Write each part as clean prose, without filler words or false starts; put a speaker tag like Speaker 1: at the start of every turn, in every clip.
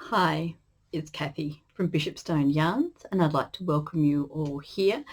Speaker 1: Hi, it's Kathy from Bishopstone Yarns, and I'd like to welcome you all here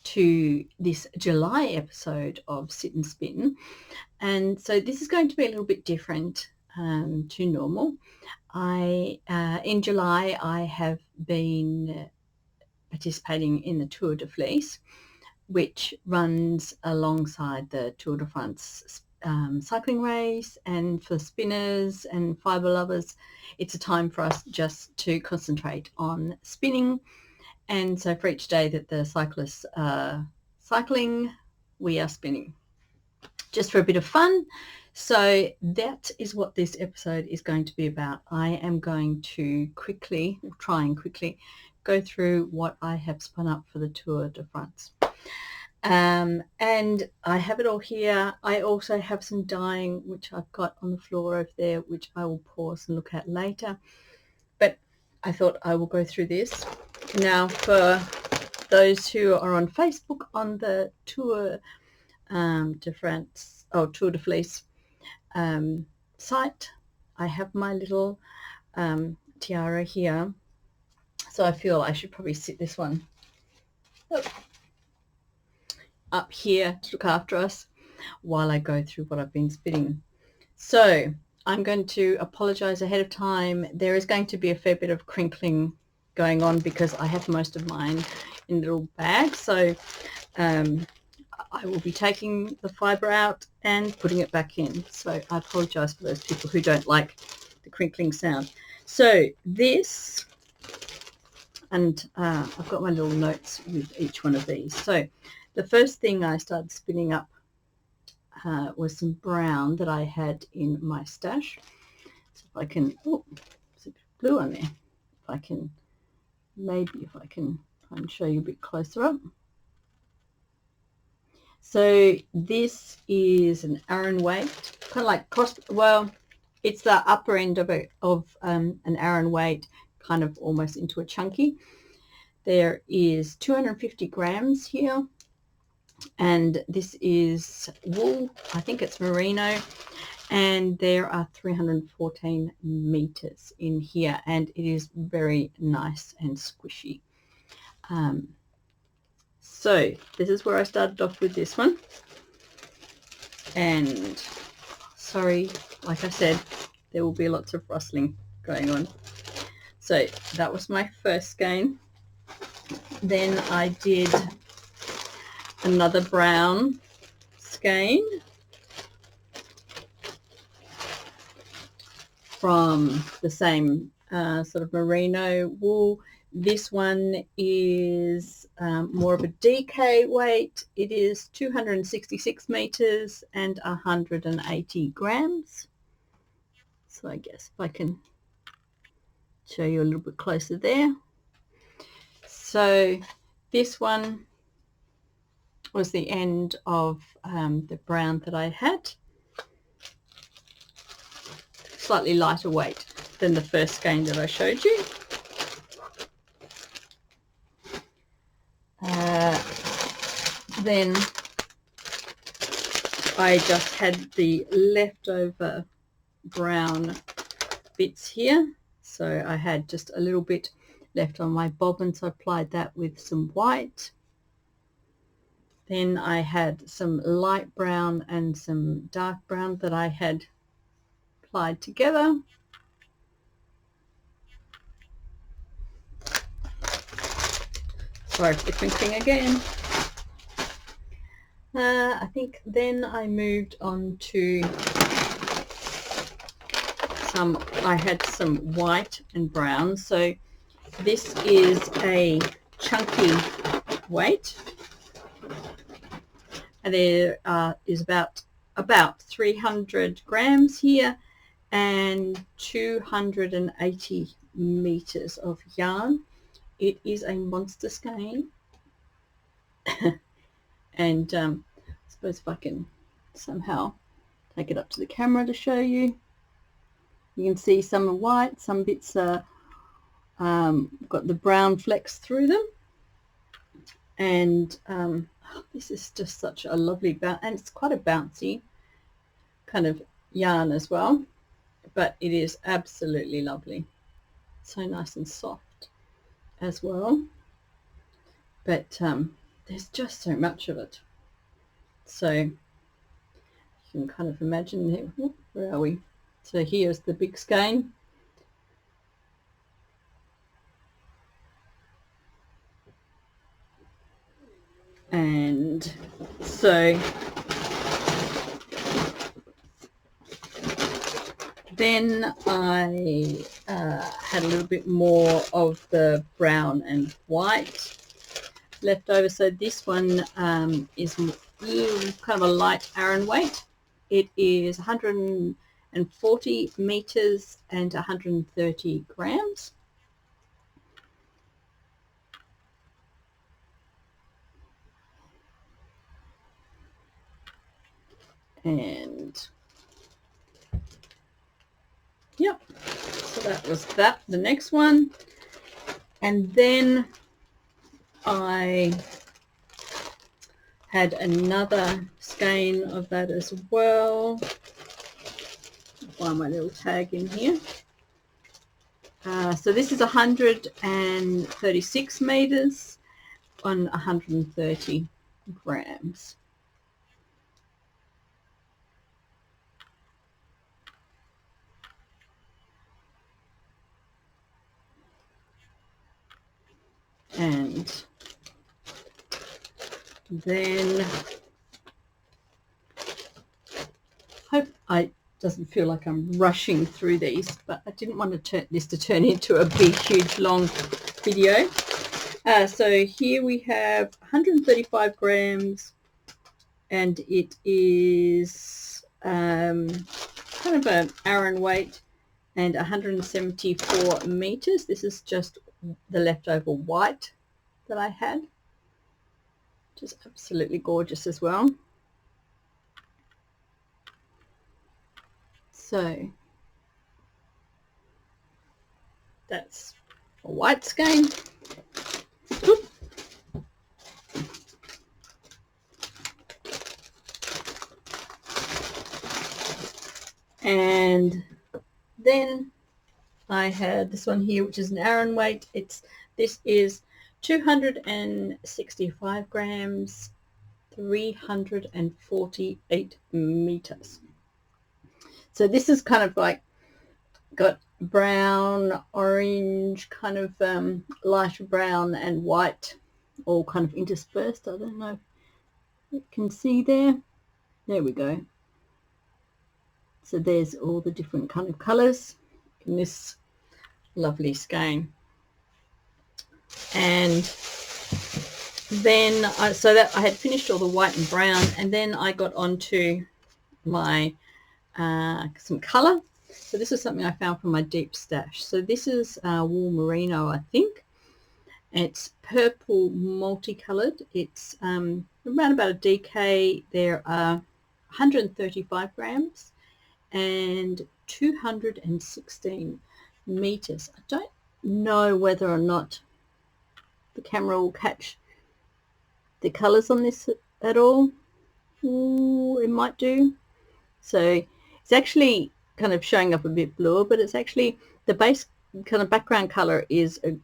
Speaker 1: to this July episode of Sit and Spin. And so this is going to be a little bit different to normal. In July, I have been participating in the Tour de Fleece, which runs alongside the Tour de France cycling race. And for spinners and fibre lovers, it's a time for us just to concentrate on spinning. And so for each day that the cyclists are cycling, we are spinning, just for a bit of fun. So that is what this episode is going to be about. I am going to try and quickly go through what I have spun up for the Tour de France. And I have it all here. I also have some dyeing, which I've got on the floor over there, which I will pause and look at later. But I thought I will go through this. Now, for those who are on Facebook on the Tour de France, Tour de Fleece site, I have my little tiara here. So I feel I should probably sit this one up here to look after us while I go through what I've been spinning. So I'm going to apologize ahead of time. There is going to be a fair bit of crinkling going on because I have most of mine in little bags. So I will be taking the fibre out and putting it back in. So I apologize for those people who don't like the crinkling sound. So this, and I've got my little notes with each one of these. So the first thing I started spinning up was some brown that I had in my stash. So if I can, there's a bit of glue on there. If I can try and show you a bit closer up. So this is an Aran weight, kind of like it's the upper end of an Aran weight, kind of almost into a chunky. There is 250 grams here. And this is wool, I think it's merino, and there are 314 meters in here, and it is very nice and squishy. So this is where I started off with this one, and sorry, like I said, there will be lots of rustling going on. So that was my first skein. Then I did another brown skein from the same sort of merino wool. This one is more of a DK weight. It is 266 meters and 180 grams. So I guess if I can show you a little bit closer there. So this one was the end of the brown that I had. Slightly lighter weight than the first skein that I showed you. Then I just had the leftover brown bits here. So I had just a little bit left on my bobbin, so I applied that with some white. Then I had some light brown and some dark brown that I had applied together. Sorry for the crinkling again. I think then I moved on to I had some white and brown. So this is a chunky weight. And there is about 300 grams here and 280 meters of yarn. It is a monster skein. And I suppose if I can somehow take it up to the camera to show you, you can see some are white, some bits are got the brown flecks through them. And this is just such a lovely and it's quite a bouncy kind of yarn as well, but it is absolutely lovely. So nice and soft as well. But there's just so much of it. So you can kind of imagine there. Where are we? So here's the big skein. And so then I had a little bit more of the brown and white left over. So this one is kind of a light Aran weight. It is 140 meters and 130 grams. And yep, so that was that. The next one, and then I had another skein of that as well. Find my little tag in here. So this is 136 meters on 130 grams. And then hope I doesn't feel like I'm rushing through these, but I didn't want to turn into a big huge long video. So here we have 135 grams, and it is kind of an Aran weight, and 174 meters. This is just the leftover white that I had. Just absolutely gorgeous as well. So that's a white skein. And then I had this one here, which is an Aran weight. This is 265 grams, 348 meters. So this is kind of like got brown, orange, kind of light brown and white all kind of interspersed. I don't know if you can see there. There we go. So there's all the different kind of colours in this lovely skein. And then so that I had finished all the white and brown, and then I got onto my some colour. So this is something I found from my deep stash. So this is wool merino, I think. It's purple multicoloured. It's around about a DK. There are 135 grams and 216 meters. I don't know whether or not the camera will catch the colours on this at all. Ooh, it might do. So it's actually kind of showing up a bit blue, but it's actually the base kind of background colour is a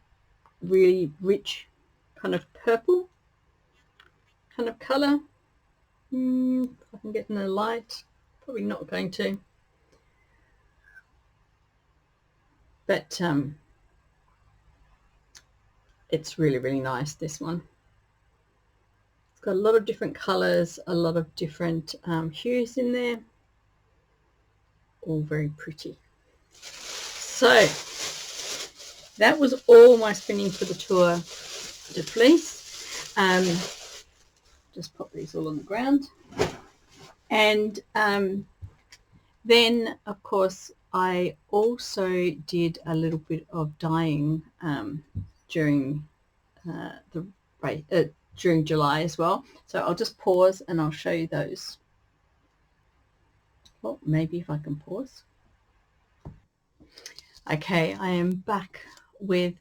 Speaker 1: really rich kind of purple kind of colour. If I can get in the light, probably not going to. But it's really, really nice, this one. It's got a lot of different colours, a lot of different hues in there. All very pretty. So that was all my spinning for the Tour de Fleece. Just pop these all on the ground. And then, of course, I also did a little bit of dyeing during during July as well. So I'll just pause and I'll show you those. Well, maybe if I can pause. Okay, I am back with,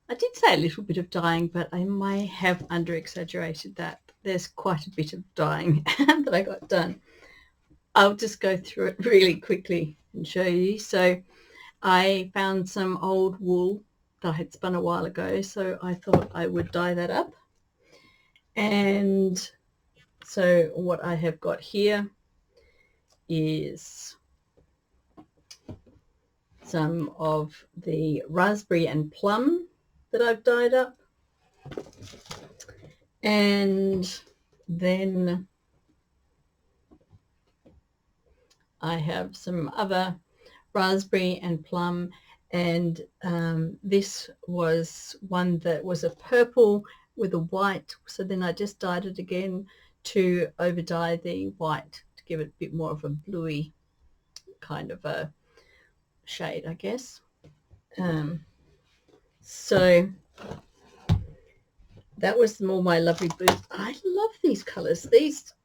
Speaker 1: I did say a little bit of dyeing, but I may have under exaggerated that. There's quite a bit of dyeing that I got done. I'll just go through it really quickly and show you. So I found some old wool that I had spun a while ago, so I thought I would dye that up. And so what I have got here is some of the raspberry and plum that I've dyed up. And then I have some other raspberry and plum, and this was one that was a purple with a white, so then I just dyed it again to over dye the white to give it a bit more of a bluey kind of a shade, I guess. So that was all my lovely boots. I love these colors. These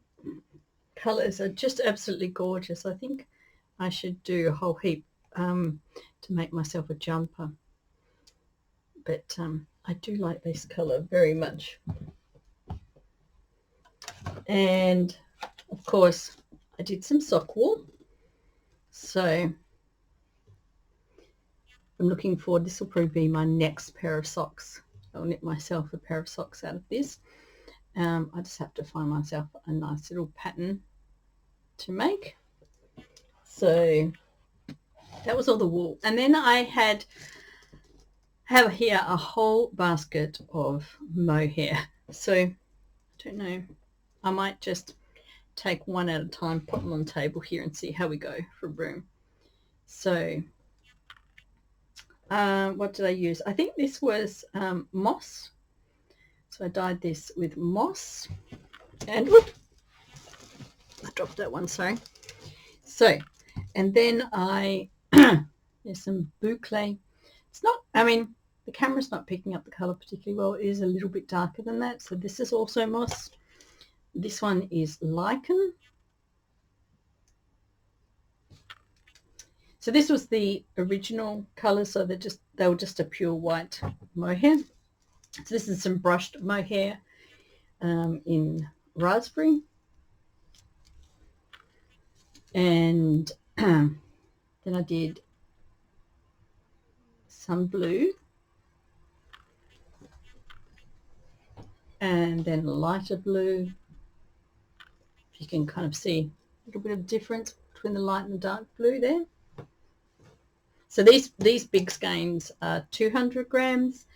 Speaker 1: colors are just absolutely gorgeous. I think I should do a whole heap to make myself a jumper, but I do like this color very much. And of course I did some sock wool, so I'm looking forward. This will probably be my next pair of socks. I'll knit myself a pair of socks out of this. I just have to find myself a nice little pattern to make. So that was all the wool. And then I have here a whole basket of mohair. So I don't know, I might just take one at a time, put them on the table here and see how we go for room. So what did I use? I think this was moss. So I dyed this with moss, and whoop, I dropped that one, sorry. So, and then there's some boucle. It's not, I mean, the camera's not picking up the color particularly well. It is a little bit darker than that. So this is also moss. This one is lichen. So this was the original color. So they were just a pure white mohair. So this is some brushed mohair in raspberry. And then I did some blue, and then lighter blue. You can kind of see a little bit of difference between the light and the dark blue there. So these big skeins are 200 grams,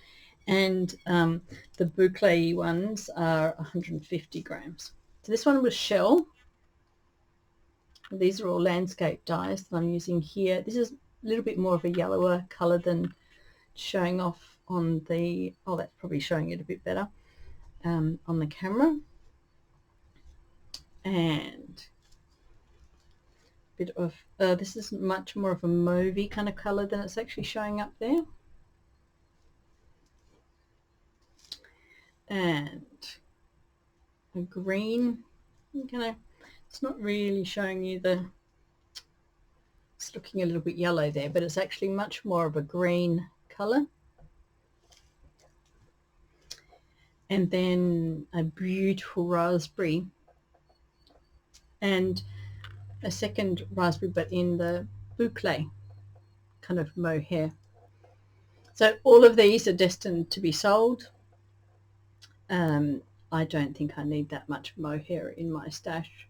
Speaker 1: and the boucle ones are 150 grams. So this one was shell. These are all landscape dyes that I'm using here. This is a little bit more of a yellower color than showing off on the, oh, that's probably showing it a bit better on the camera. And a bit of, this is much more of a mauvey kind of color than it's actually showing up there. And a green, it's not really showing you it's looking a little bit yellow there, but it's actually much more of a green color. And then a beautiful raspberry, and a second raspberry, but in the boucle kind of mohair. So all of these are destined to be sold. I don't think I need that much mohair in my stash.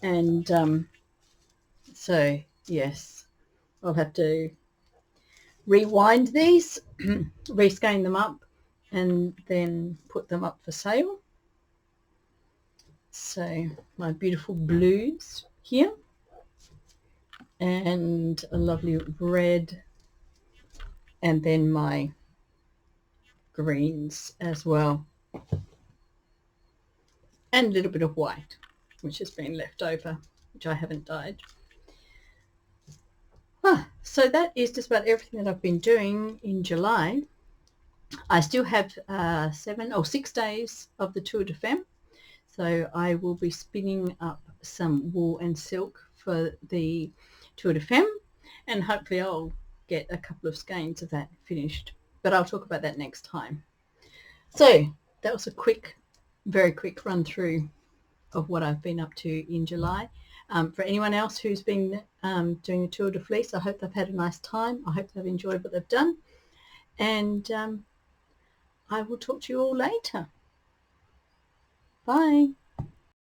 Speaker 1: And so yes, I'll have to rewind these, reskein them up, and then put them up for sale. So my beautiful blues here, and a lovely red, and then my greens as well, and a little bit of white which has been left over, which I haven't dyed. So that is just about everything that I've been doing in July. I still have 6 days of the Tour de Femme, so I will be spinning up some wool and silk for the Tour de Femme, and hopefully I'll get a couple of skeins of that finished, but I'll talk about that next time. So that was a very quick run through of what I've been up to in July, For anyone else who's been doing the Tour de Fleece, I hope they've had a nice time. I hope they've enjoyed what they've done. And I will talk to you all later. Bye.